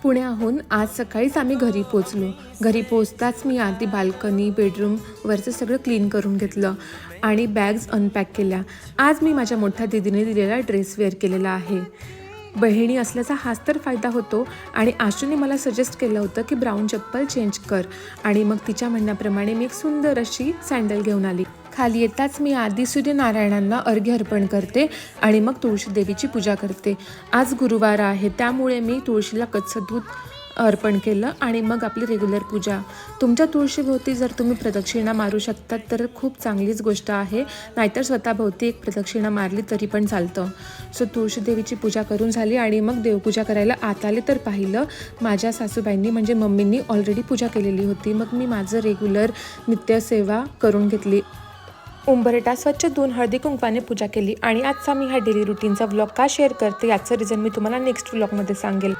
पुण्याहून आज सकाळीच आम्ही घरी पोचलो. घरी पोचताच मी आधी बाल्कनी, बेडरूम वरचं सगळं क्लीन करून घेतलं आणि बॅग्स अनपॅक केल्या. आज मी माझ्या मोठ्या दीदीने दिलेला ड्रेस वेअर केलेला आहे. बहिणी असल्याचा हाच तर फायदा होतो आणि आशूने मला सजेस्ट केलं होतं की ब्राऊन चप्पल चेंज कर आणि मग तिच्या म्हणण्याप्रमाणे मी एक सुंदर अशी सँडल घेऊन आली. खाली येताच मी आधी सूर्यनारायणांना अर्घ्य अर्पण करते आणि मग तुळशी देवीची पूजा करते. आज गुरुवार आहे त्यामुळे मी तुळशीला कच्चं दूध अर्पण केलं आणि मग आपली रेग्युलर पूजा. तुमच्या तुळशीभोवती जर तुम्ही प्रदक्षिणा मारू शकतात तर खूप चांगलीच गोष्ट आहे, नाहीतर स्वतःभोवती एक प्रदक्षिणा मारली तरी पण चालतं. सो तुळशी देवीची पूजा करून झाली आणि मग देवपूजा करायला आत आले तर पाहिलं माझ्या सासूबाईंनी म्हणजे मम्मींनी ऑलरेडी पूजा केलेली होती. मग मी माझं रेग्युलर नित्यसेवा करून घेतली. उंबरठा स्वच्छ धुवून हळदी कुंकवाने पूजा केली आणि आजचा मी हा डेली रुटीनचा व्लॉग का शेअर करते याचं रिझन मी तुम्हाला नेक्स्ट व्लॉगमध्ये सांगेल.